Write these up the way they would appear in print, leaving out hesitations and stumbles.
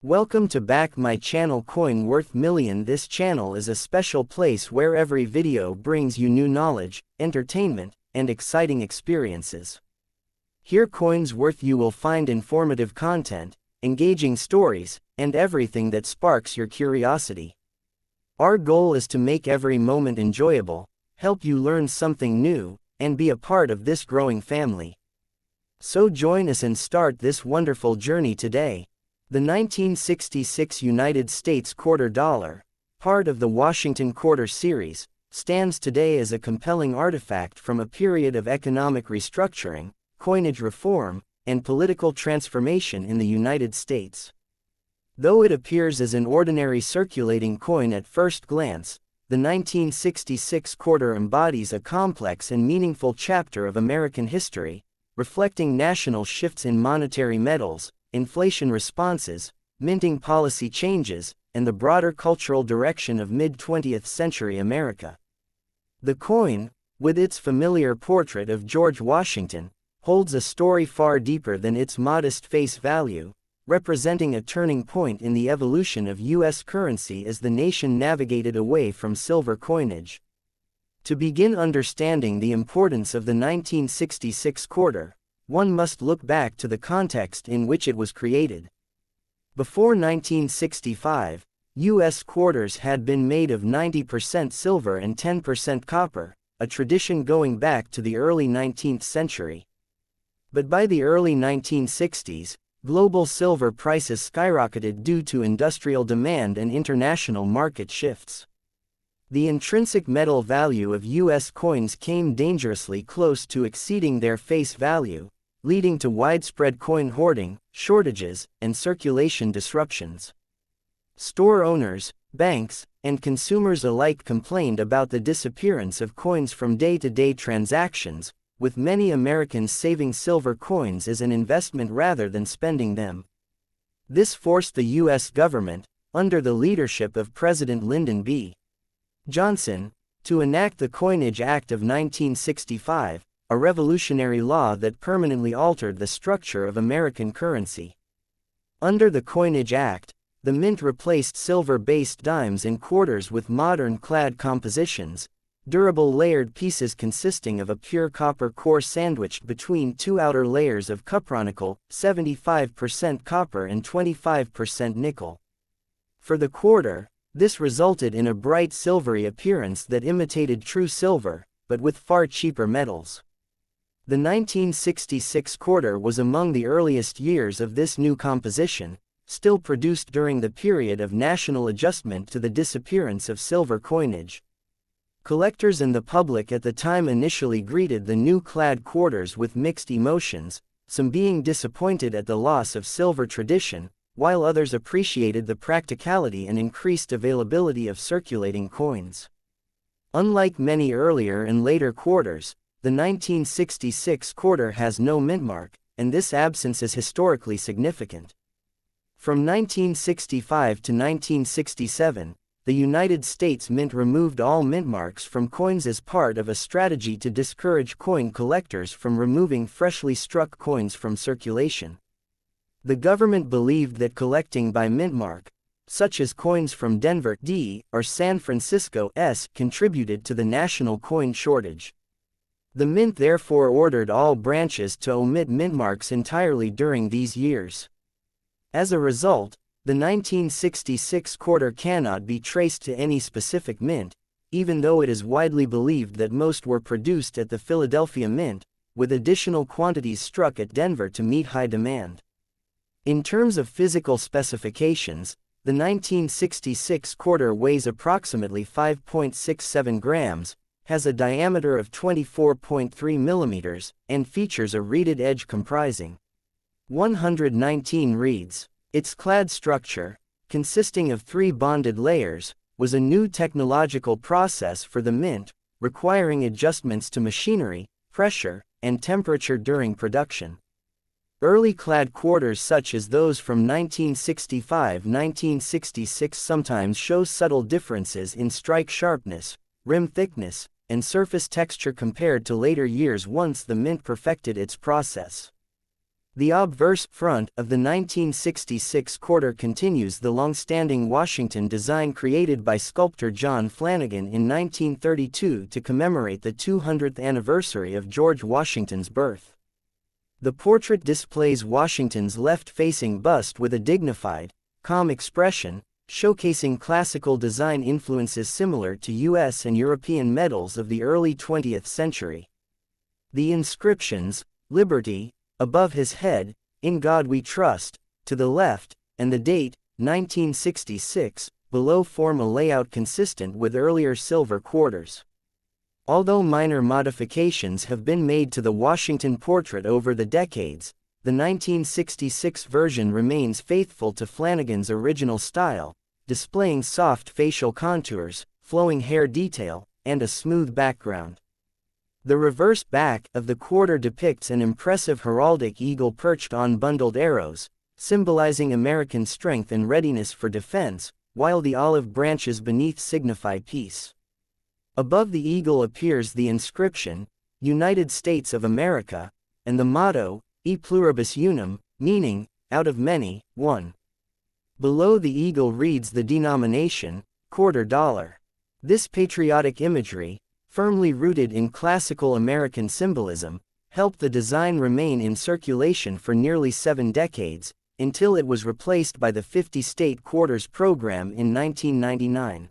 Welcome to back my channel Coin Worth Million. This channel is a special place where every video brings you new knowledge, entertainment, and exciting experiences. Here Coins Worth you will find informative content, engaging stories, and everything that sparks your curiosity. Our goal is to make every moment enjoyable, help you learn something new, and be a part of this growing family. So join us and start this wonderful journey today. The 1966 United States quarter dollar, part of the Washington Quarter Series, stands today as a compelling artifact from a period of economic restructuring, coinage reform, and political transformation in the United States. Though it appears as an ordinary circulating coin at first glance, the 1966 quarter embodies a complex and meaningful chapter of American history, reflecting national shifts in monetary metals, inflation responses, minting policy changes, and the broader cultural direction of mid-20th century America. The coin, with its familiar portrait of George Washington, holds a story far deeper than its modest face value, representing a turning point in the evolution of U.S. currency as the nation navigated away from silver coinage. To begin understanding the importance of the 1966 quarter, one must look back to the context in which it was created. Before 1965, U.S. quarters had been made of 90% silver and 10% copper, a tradition going back to the early 19th century. But by the early 1960s, global silver prices skyrocketed due to industrial demand and international market shifts. The intrinsic metal value of U.S. coins came dangerously close to exceeding their face value, leading to widespread coin hoarding, shortages, and circulation disruptions. Store owners, banks, and consumers alike complained about the disappearance of coins from day-to-day transactions, with many Americans saving silver coins as an investment rather than spending them. This forced the U.S. government, under the leadership of President Lyndon B. Johnson, to enact the Coinage Act of 1965, a revolutionary law that permanently altered the structure of American currency. Under the Coinage Act, the mint replaced silver-based dimes and quarters with modern clad compositions, durable layered pieces consisting of a pure copper core sandwiched between two outer layers of cupronickel, 75% copper and 25% nickel. For the quarter, this resulted in a bright silvery appearance that imitated true silver, but with far cheaper metals. The 1966 quarter was among the earliest years of this new composition, still produced during the period of national adjustment to the disappearance of silver coinage. Collectors and the public at the time initially greeted the new clad quarters with mixed emotions, some being disappointed at the loss of silver tradition, while others appreciated the practicality and increased availability of circulating coins. Unlike many earlier and later quarters, the 1966 quarter has no mint mark, and this absence is historically significant. From 1965 to 1967, the United States Mint removed all mint marks from coins as part of a strategy to discourage coin collectors from removing freshly struck coins from circulation. The government believed that collecting by mint mark, such as coins from Denver D or San Francisco S, contributed to the national coin shortage. The mint therefore ordered all branches to omit mint marks entirely during these years. As a result, the 1966 quarter cannot be traced to any specific mint, even though it is widely believed that most were produced at the Philadelphia Mint, with additional quantities struck at Denver to meet high demand. In terms of physical specifications, the 1966 quarter weighs approximately 5.67 grams, has a diameter of 24.3 millimeters, and features a reeded edge comprising 119 reeds. Its clad structure, consisting of 3 bonded layers, was a new technological process for the mint, requiring adjustments to machinery, pressure, and temperature during production. Early clad quarters such as those from 1965-1966 sometimes show subtle differences in strike sharpness, rim thickness, and surface texture compared to later years once the mint perfected its process. The obverse front of the 1966 quarter continues the long-standing Washington design created by sculptor John Flanagan in 1932 to commemorate the 200th anniversary of George Washington's birth. The portrait displays Washington's left-facing bust with a dignified, calm expression, showcasing classical design influences similar to U.S. and European medals of the early 20th century. The inscriptions, "Liberty," above his head, "In God We Trust," to the left, and the date, 1966, below form a layout consistent with earlier silver quarters. Although minor modifications have been made to the Washington portrait over the decades, the 1966 version remains faithful to Flanagan's original style, displaying soft facial contours, flowing hair detail, and a smooth background. The reverse back of the quarter depicts an impressive heraldic eagle perched on bundled arrows, symbolizing American strength and readiness for defense, while the olive branches beneath signify peace. Above the eagle appears the inscription, "United States of America," and the motto, "E pluribus unum," meaning, "out of many, one." Below the eagle reads the denomination, quarter dollar. This patriotic imagery, firmly rooted in classical American symbolism, helped the design remain in circulation for nearly 7 decades, until it was replaced by the 50-state quarters program in 1999.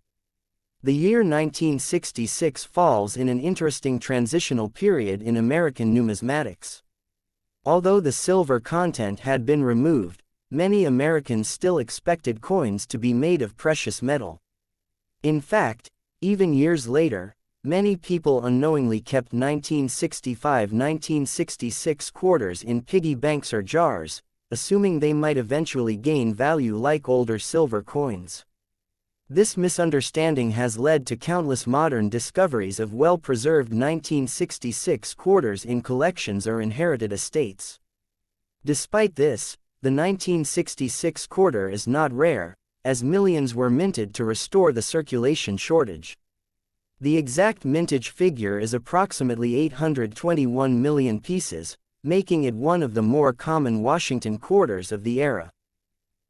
The year 1966 falls in an interesting transitional period in American numismatics. Although the silver content had been removed, many Americans still expected coins to be made of precious metal. In fact, even years later, many people unknowingly kept 1965-1966 quarters in piggy banks or jars, assuming they might eventually gain value like older silver coins. This misunderstanding has led to countless modern discoveries of well-preserved 1966 quarters in collections or inherited estates. Despite this, the 1966 quarter is not rare, as millions were minted to restore the circulation shortage. The exact mintage figure is approximately 821 million pieces, making it one of the more common Washington quarters of the era.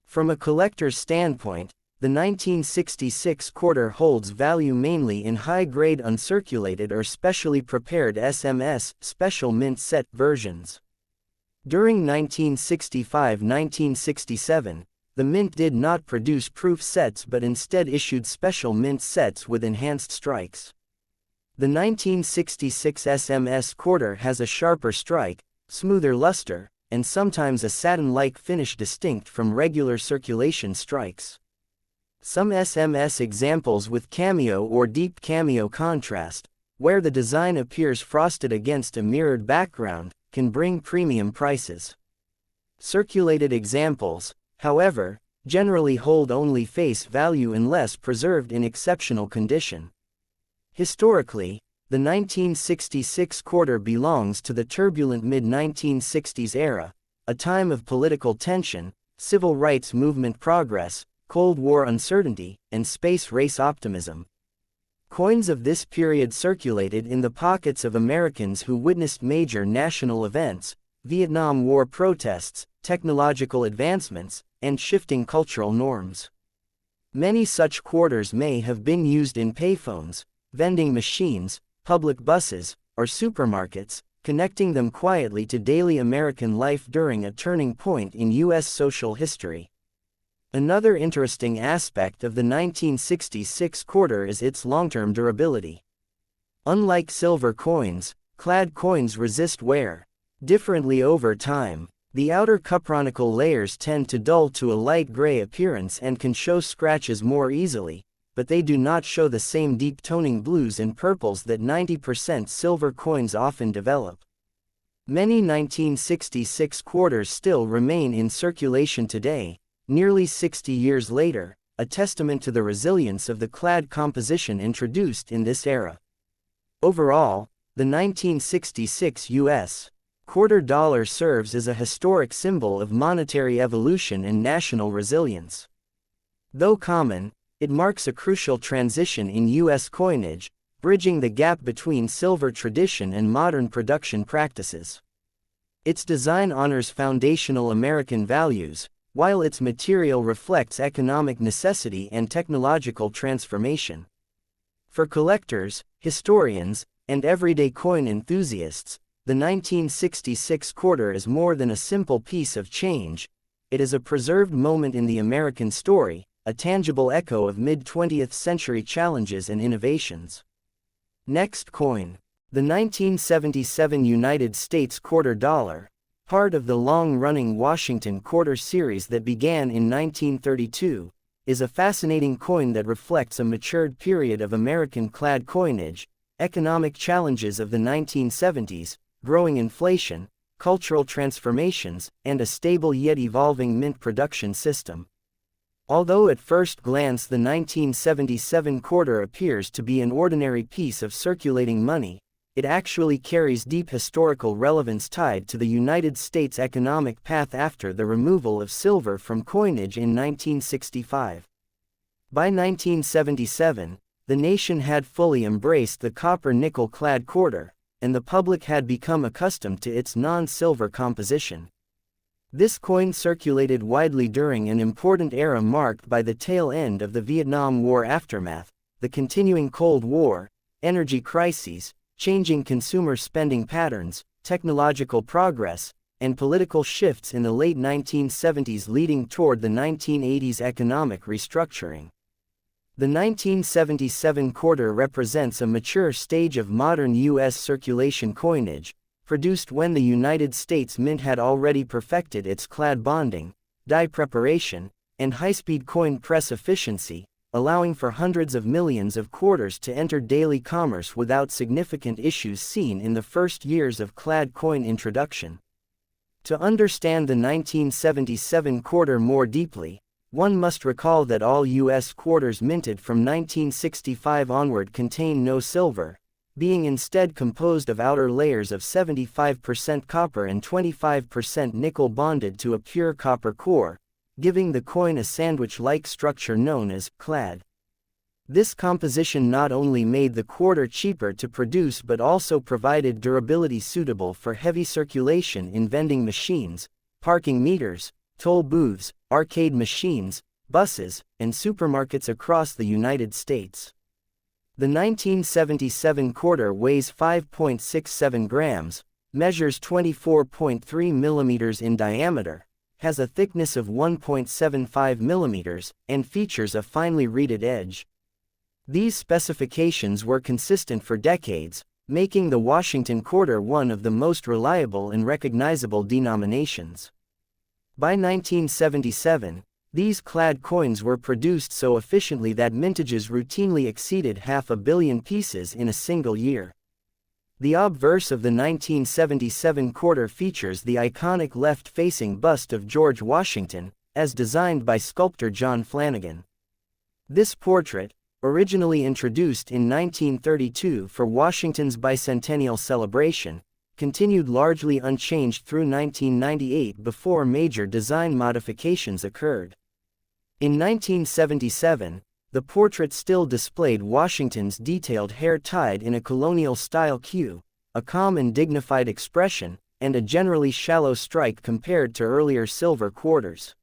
From a collector's standpoint, the 1966 quarter holds value mainly in high-grade uncirculated or specially prepared SMS special mint set versions. During 1965-1967, the Mint did not produce proof sets but instead issued special mint sets with enhanced strikes. The 1966 SMS quarter has a sharper strike, smoother luster, and sometimes a satin-like finish distinct from regular circulation strikes. Some SMS examples with cameo or deep cameo contrast, where the design appears frosted against a mirrored background, can bring premium prices. Circulated examples, however, generally hold only face value unless preserved in exceptional condition. Historically, the 1966 quarter belongs to the turbulent mid-1960s era, a time of political tension, civil rights movement progress, Cold War uncertainty, and space race optimism. Coins of this period circulated in the pockets of Americans who witnessed major national events, Vietnam War protests, technological advancements, and shifting cultural norms. Many such quarters may have been used in payphones, vending machines, public buses, or supermarkets, connecting them quietly to daily American life during a turning point in U.S. social history. Another interesting aspect of the 1966 quarter is its long-term durability. Unlike silver coins, clad coins resist wear. Differently over time, the outer cupronical layers tend to dull to a light gray appearance and can show scratches more easily, but they do not show the same deep toning blues and purples that 90% silver coins often develop. Many 1966 quarters still remain in circulation today, nearly 60 years later, a testament to the resilience of the clad composition introduced in this era. Overall, the 1966 U.S. quarter dollar serves as a historic symbol of monetary evolution and national resilience. Though common, it marks a crucial transition in U.S. coinage, bridging the gap between silver tradition and modern production practices. Its design honors foundational American values, while its material reflects economic necessity and technological transformation. For collectors, historians, and everyday coin enthusiasts, the 1966 quarter is more than a simple piece of change. It is a preserved moment in the American story, a tangible echo of mid-20th century challenges and innovations. Next coin. The 1977 United States quarter dollar, part of the long-running Washington quarter series that began in 1932, is a fascinating coin that reflects a matured period of American-clad coinage, economic challenges of the 1970s, growing inflation, cultural transformations, and a stable yet evolving mint production system. Although at first glance the 1977 quarter appears to be an ordinary piece of circulating money, it actually carries deep historical relevance tied to the United States economic path after the removal of silver from coinage in 1965. By 1977, the nation had fully embraced the copper-nickel-clad quarter, and the public had become accustomed to its non-silver composition. This coin circulated widely during an important era marked by the tail end of the Vietnam War aftermath, the continuing Cold War, energy crises, changing consumer spending patterns, technological progress, and political shifts in the late 1970s leading toward the 1980s economic restructuring. The 1977 quarter represents a mature stage of modern U.S. circulation coinage, produced when the United States Mint had already perfected its clad bonding, die preparation, and high-speed coin press efficiency, allowing for hundreds of millions of quarters to enter daily commerce without significant issues seen in the first years of clad coin introduction. To understand the 1977 quarter more deeply, one must recall that all U.S. quarters minted from 1965 onward contain no silver, being instead composed of outer layers of 75% copper and 25% nickel bonded to a pure copper core, giving the coin a sandwich-like structure known as clad. This composition not only made the quarter cheaper to produce but also provided durability suitable for heavy circulation in vending machines, parking meters, toll booths, arcade machines, buses, and supermarkets across the United States. The 1977 quarter weighs 5.67 grams, measures 24.3 millimeters in diameter, has a thickness of 1.75 millimeters, and features a finely reeded edge. These specifications were consistent for decades, making the Washington quarter one of the most reliable and recognizable denominations. By 1977, these clad coins were produced so efficiently that mintages routinely exceeded 500 million pieces in a single year. The obverse of the 1977 quarter features the iconic left-facing bust of George Washington, as designed by sculptor John Flanagan. This portrait, originally introduced in 1932 for Washington's bicentennial celebration, continued largely unchanged through 1998 before major design modifications occurred. In 1977, the portrait still displayed Washington's detailed hair tied in a colonial-style queue, a calm and dignified expression, and a generally shallow strike compared to earlier silver quarters.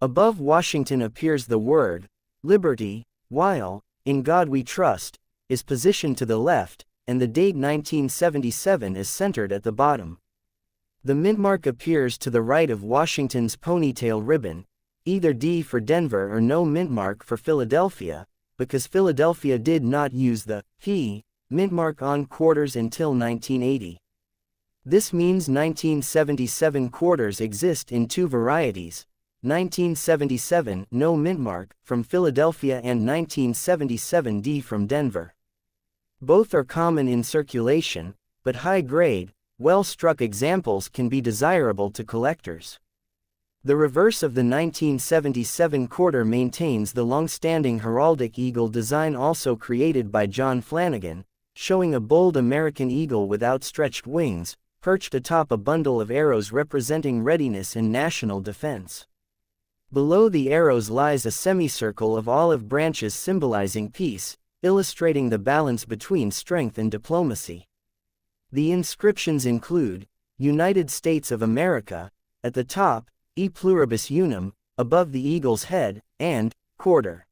Above Washington appears the word, Liberty, while, In God We Trust, is positioned to the left, and the date 1977 is centered at the bottom. The mintmark appears to the right of Washington's ponytail ribbon, either D for Denver or no mintmark for Philadelphia, because Philadelphia did not use the P mintmark on quarters until 1980. This means 1977 quarters exist in two varieties, 1977 no mintmark from Philadelphia and 1977 D from Denver. Both are common in circulation, but high-grade, well-struck examples can be desirable to collectors. The reverse of the 1977 quarter maintains the long-standing heraldic eagle design also created by John Flanagan, showing a bold American eagle with outstretched wings, perched atop a bundle of arrows representing readiness and national defense. Below the arrows lies a semicircle of olive branches symbolizing peace, illustrating the balance between strength and diplomacy. The inscriptions include, United States of America, at the top, e pluribus unum, above the eagle's head, and quarter.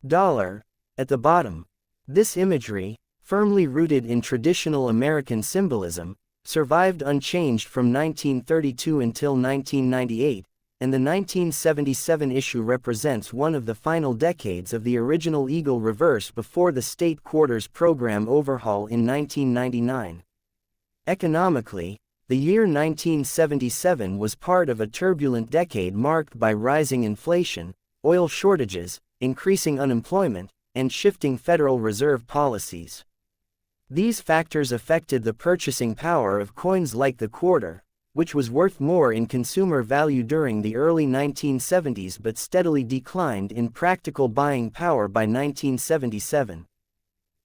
Dollar, at the bottom. This imagery, firmly rooted in traditional American symbolism, survived unchanged from 1932 until 1998, and the 1977 issue represents one of the final decades of the original eagle reverse before the state quarters program overhaul in 1999. Economically, the year 1977 was part of a turbulent decade marked by rising inflation, oil shortages, increasing unemployment, and shifting Federal Reserve policies. These factors affected the purchasing power of coins like the quarter, which was worth more in consumer value during the early 1970s but steadily declined in practical buying power by 1977.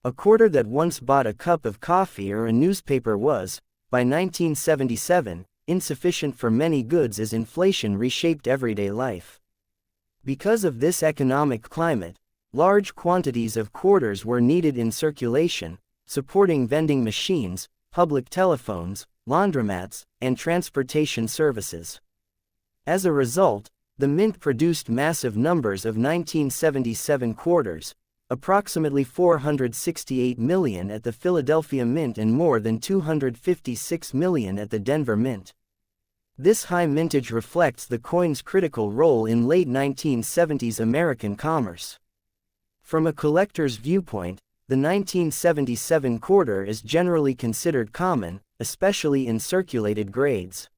A quarter that once bought a cup of coffee or a newspaper was, by 1977, insufficient for many goods as inflation reshaped everyday life. Because of this economic climate, large quantities of quarters were needed in circulation, supporting vending machines, public telephones, laundromats, and transportation services. As a result, the mint produced massive numbers of 1977 quarters, approximately 468 million at the Philadelphia Mint and more than 256 million at the Denver Mint. This high mintage reflects the coin's critical role in late 1970s American commerce. From a collector's viewpoint, the 1977 quarter is generally considered common, especially in circulated grades.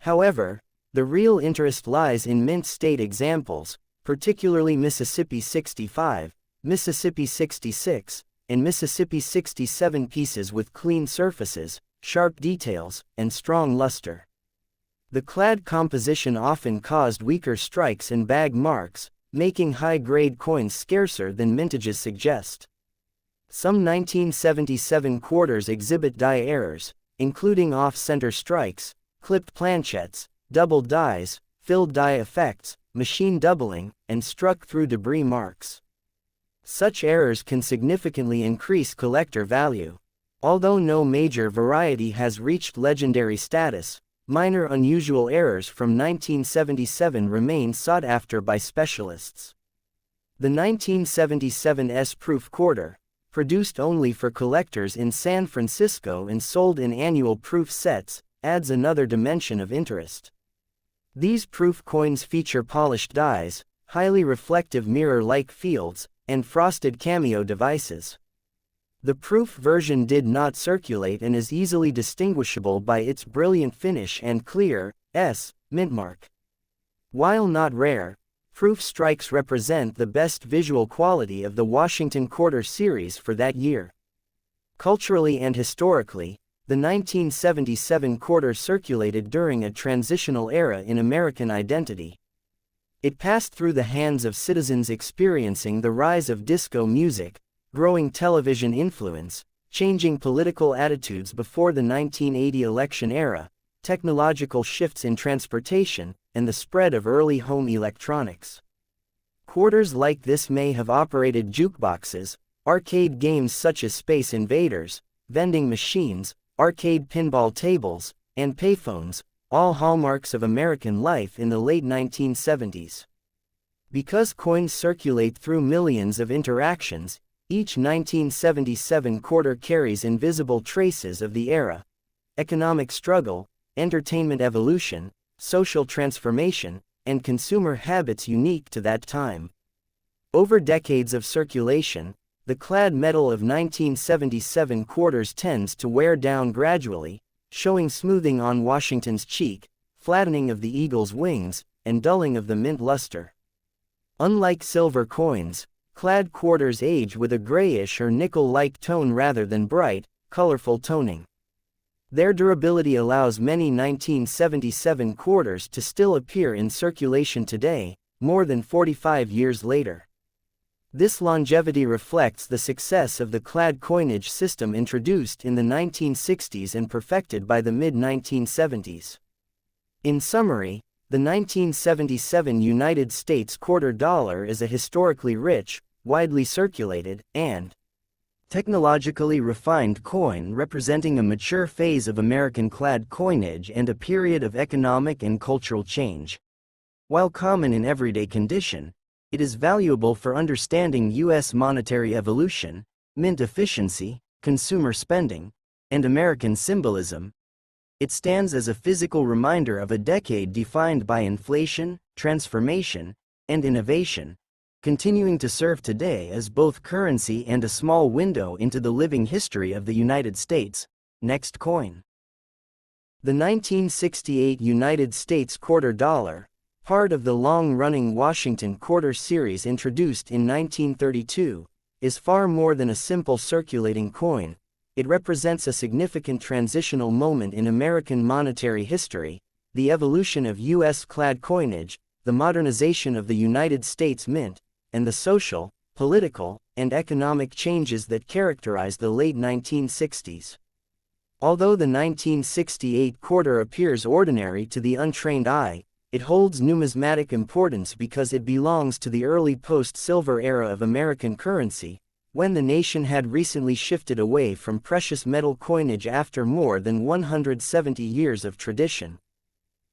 However, the real interest lies in mint state examples, particularly Mississippi 65, Mississippi 66, and Mississippi 67 pieces with clean surfaces, sharp details, and strong luster. The clad composition often caused weaker strikes and bag marks, making high-grade coins scarcer than mintages suggest. Some 1977 quarters exhibit die errors, including off-center strikes, clipped planchettes, doubled dies, filled die effects, machine doubling, and struck-through debris marks. Such errors can significantly increase collector value. Although no major variety has reached legendary status, minor unusual errors from 1977 remain sought after by specialists. The 1977 S-proof quarter, produced only for collectors in San Francisco and sold in annual proof sets, adds another dimension of interest. These proof coins feature polished dies, highly reflective mirror-like fields, and frosted cameo devices. The proof version did not circulate and is easily distinguishable by its brilliant finish and clear, mint mark. While not rare, proof strikes represent the best visual quality of the Washington Quarter series for that year. Culturally and historically, the 1977 quarter circulated during a transitional era in American identity. It passed through the hands of citizens experiencing the rise of disco music, growing television influence, changing political attitudes before the 1980 election era, technological shifts in transportation, and the spread of early home electronics. Quarters like this may have operated jukeboxes, arcade games such as Space Invaders, vending machines, arcade pinball tables, and payphones, all hallmarks of American life in the late 1970s. Because coins circulate through millions of interactions, each 1977 quarter carries invisible traces of the era: economic struggle, entertainment evolution, social transformation, and consumer habits unique to that time. Over decades of circulation, the clad metal of 1977 quarters tends to wear down gradually, showing smoothing on Washington's cheek, flattening of the eagle's wings, and dulling of the mint luster. Unlike silver coins, clad quarters age with a grayish or nickel-like tone rather than bright, colorful toning. Their durability allows many 1977 quarters to still appear in circulation today, more than 45 years later. This longevity reflects the success of the clad coinage system introduced in the 1960s and perfected by the mid-1970s. In summary, the 1977 United States quarter dollar is a historically rich, widely circulated, and Technologically refined coin representing a mature phase of American clad coinage and a period of economic and cultural change. While common in everyday condition, it is valuable for understanding U.S. monetary evolution, mint efficiency, consumer spending, and American symbolism. It stands as a physical reminder of a decade defined by inflation, transformation, and innovation, continuing to serve today as both currency and a small window into the living history of the United States. Next coin. The 1968 United States quarter dollar, part of the long-running Washington quarter series introduced in 1932, is far more than a simple circulating coin. It represents a significant transitional moment in American monetary history, the evolution of U.S.-clad coinage, the modernization of the United States Mint, and the social, political, and economic changes that characterized the late 1960s. Although the 1968 quarter appears ordinary to the untrained eye, it holds numismatic importance because it belongs to the early post-silver era of American currency, when the nation had recently shifted away from precious metal coinage after more than 170 years of tradition.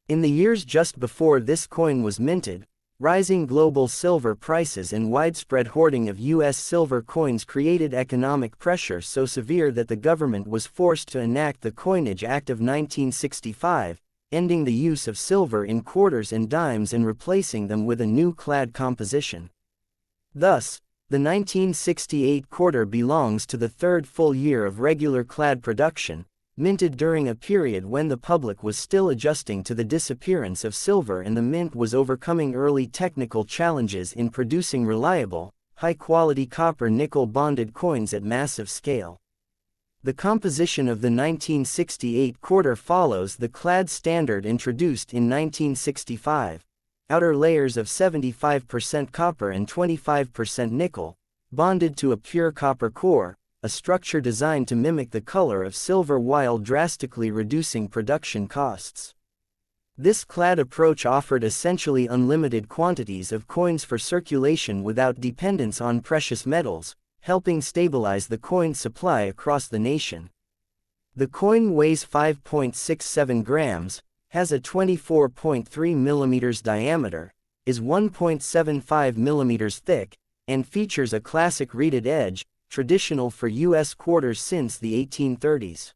In the years just before this coin was minted, rising global silver prices and widespread hoarding of U.S. silver coins created economic pressure so severe that the government was forced to enact the Coinage Act of 1965, ending the use of silver in quarters and dimes and replacing them with a new clad composition. Thus, the 1968 quarter belongs to the third full year of regular clad production, minted during a period when the public was still adjusting to the disappearance of silver and the mint was overcoming early technical challenges in producing reliable, high-quality copper-nickel bonded coins at massive scale. The composition of the 1968 quarter follows the clad standard introduced in 1965, outer layers of 75% copper and 25% nickel, bonded to a pure copper core, a structure designed to mimic the color of silver while drastically reducing production costs. This clad approach offered essentially unlimited quantities of coins for circulation without dependence on precious metals, helping stabilize the coin supply across the nation. The coin weighs 5.67 grams, has a 24.3 mm diameter, is 1.75 mm thick, and features a classic reeded edge, traditional for U.S. quarters since the 1830s.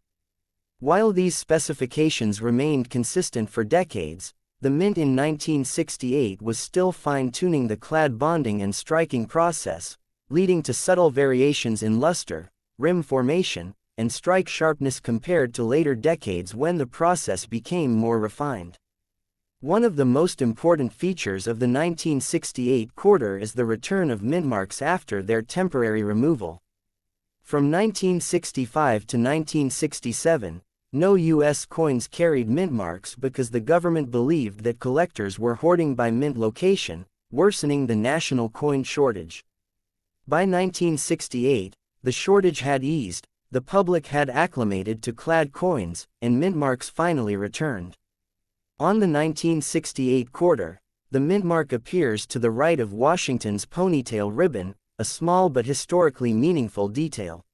While these specifications remained consistent for decades, the mint in 1968 was still fine-tuning the clad bonding and striking process, leading to subtle variations in luster, rim formation, and strike sharpness compared to later decades when the process became more refined. One of the most important features of the 1968 quarter is the return of mintmarks after their temporary removal. From 1965 to 1967, no U.S. coins carried mintmarks because the government believed that collectors were hoarding by mint location, worsening the national coin shortage. By 1968, the shortage had eased, the public had acclimated to clad coins, and mintmarks finally returned. On the 1968 quarter, the mintmark appears to the right of Washington's ponytail ribbon, a small but historically meaningful detail.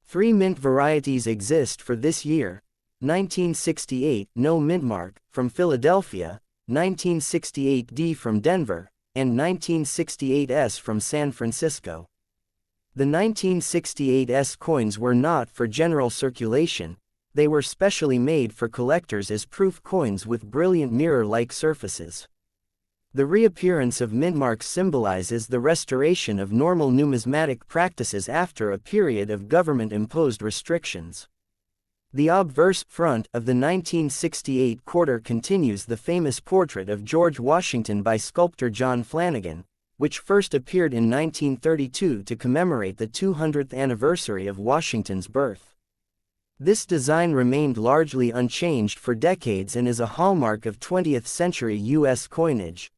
3 mint varieties exist for this year: 1968 No Mintmark from Philadelphia, 1968D from Denver, and 1968S from San Francisco. The 1968S coins were not for general circulation, they were specially made for collectors as proof coins with brilliant mirror-like surfaces. The reappearance of mintmarks symbolizes the restoration of normal numismatic practices after a period of government-imposed restrictions. The obverse front of the 1968 quarter continues the famous portrait of George Washington by sculptor John Flanagan, which first appeared in 1932 to commemorate the 200th anniversary of Washington's birth. This design remained largely unchanged for decades and is a hallmark of 20th-century U.S. coinage.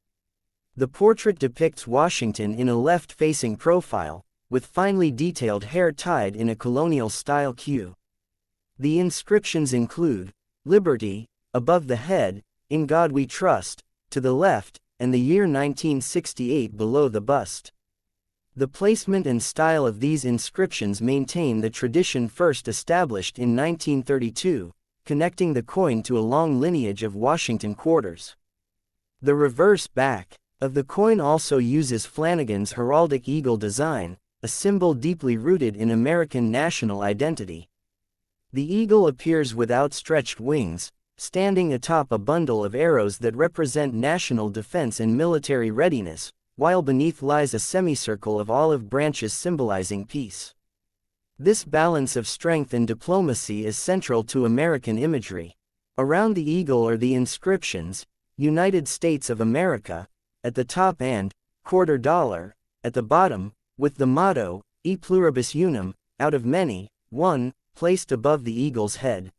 The portrait depicts Washington in a left-facing profile, with finely detailed hair tied in a colonial-style queue. The inscriptions include, "Liberty," above the head, "In God We Trust," to the left, and the year 1968 below the bust. The placement and style of these inscriptions maintain the tradition first established in 1932, connecting the coin to a long lineage of Washington quarters. The reverse back of the coin also uses Flanagan's heraldic eagle design, a symbol deeply rooted in American national identity. The eagle appears with outstretched wings, standing atop a bundle of arrows that represent national defense and military readiness, while beneath lies a semicircle of olive branches symbolizing peace. This balance of strength and diplomacy is central to American imagery. Around the eagle are the inscriptions, United States of America, at the top and quarter dollar, at the bottom, with the motto, E pluribus unum, out of many, one, placed above the eagle's head.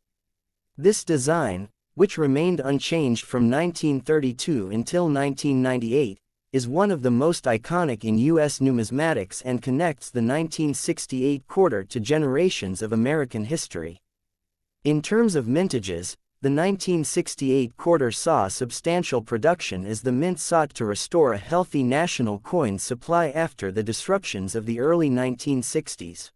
This design, which remained unchanged from 1932 until 1998, is one of the most iconic in U.S. numismatics and connects the 1968 quarter to generations of American history. In terms of mintages, the 1968 quarter saw substantial production as the mint sought to restore a healthy national coin supply after the disruptions of the early 1960s.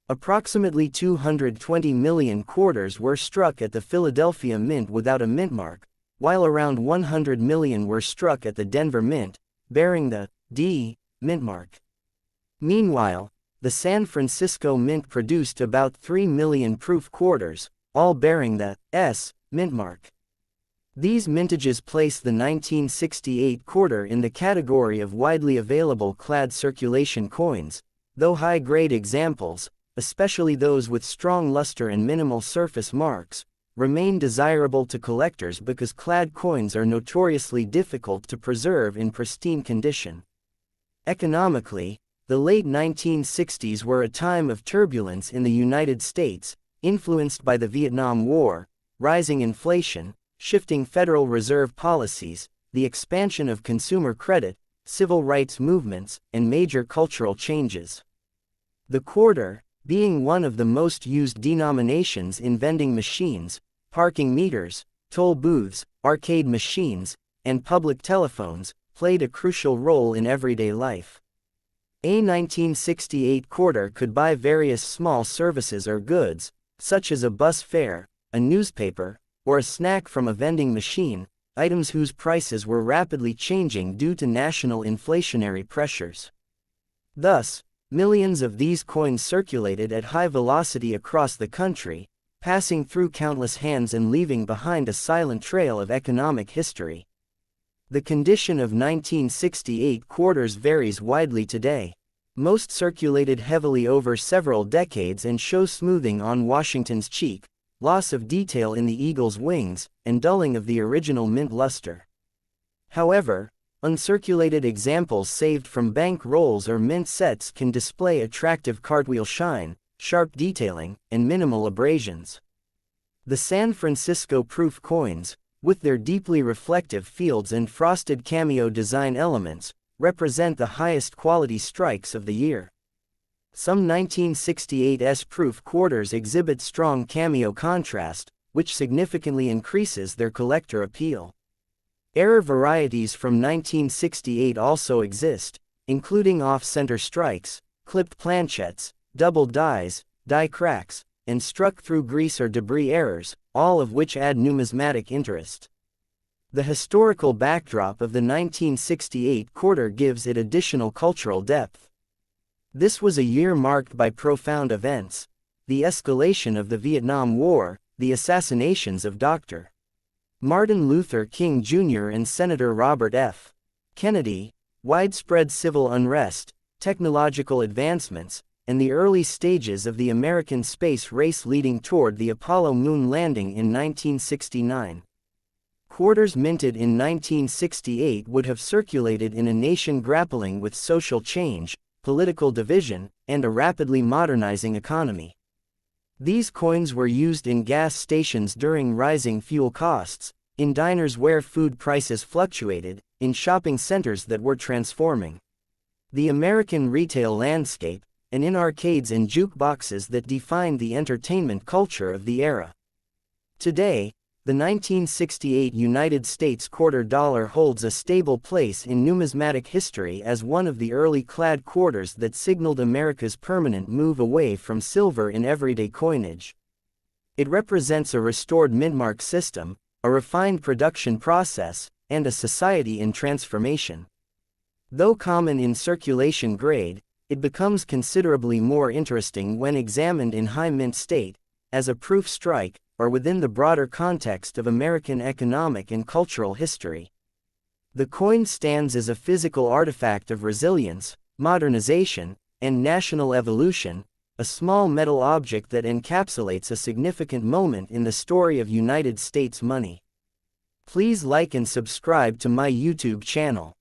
Approximately 220 million quarters were struck at the Philadelphia Mint without a mint mark, while around 100 million were struck at the Denver Mint, bearing the D mint mark. Meanwhile, the San Francisco Mint produced about 3 million proof quarters, all bearing the S mint mark. These mintages place the 1968 quarter in the category of widely available clad circulation coins, though high-grade examples, especially those with strong luster and minimal surface marks, remain desirable to collectors because clad coins are notoriously difficult to preserve in pristine condition. Economically, the late 1960s were a time of turbulence in the United States, influenced by the Vietnam War, rising inflation, shifting Federal Reserve policies, the expansion of consumer credit, civil rights movements, and major cultural changes. The quarter, being one of the most used denominations in vending machines, parking meters, toll booths, arcade machines, and public telephones, played a crucial role in everyday life. A 1968 quarter could buy various small services or goods, such as a bus fare, a newspaper, or a snack from a vending machine, items whose prices were rapidly changing due to national inflationary pressures. Thus, millions of these coins circulated at high velocity across the country, passing through countless hands and leaving behind a silent trail of economic history. The condition of 1968 quarters varies widely today. Most circulated heavily over several decades and show smoothing on Washington's cheek, loss of detail in the eagle's wings, and dulling of the original mint luster. However, uncirculated examples saved from bank rolls or mint sets can display attractive cartwheel shine, sharp detailing, and minimal abrasions. The San Francisco proof coins, with their deeply reflective fields and frosted cameo design elements, represent the highest quality strikes of the year. Some 1968's proof quarters exhibit strong cameo contrast, which significantly increases their collector appeal. Error varieties from 1968 also exist, including off-center strikes, clipped planchettes, double dies, die cracks, and struck-through grease or debris errors, all of which add numismatic interest. The historical backdrop of the 1968 quarter gives it additional cultural depth. This was a year marked by profound events: the escalation of the Vietnam War, the assassinations of Dr. Martin Luther King Jr. and Senator Robert F. Kennedy, widespread civil unrest, technological advancements, and the early stages of the American space race leading toward the Apollo moon landing in 1969. Quarters minted in 1968 would have circulated in a nation grappling with social change, political division, and a rapidly modernizing economy. These coins were used in gas stations during rising fuel costs, in diners where food prices fluctuated, in shopping centers that were transforming the American retail landscape, and in arcades and jukeboxes that defined the entertainment culture of the era. Today, The 1968 United States quarter dollar holds a stable place in numismatic history as one of the early clad quarters that signaled America's permanent move away from silver in everyday coinage. It represents a restored mintmark system, a refined production process, and a society in transformation. Though common in circulation grade, it becomes considerably more interesting when examined in high mint state, as a proof strike, or within the broader context of American economic and cultural history. The coin stands as a physical artifact of resilience, modernization, and national evolution, a small metal object that encapsulates a significant moment in the story of United States money. Please like and subscribe to my YouTube channel.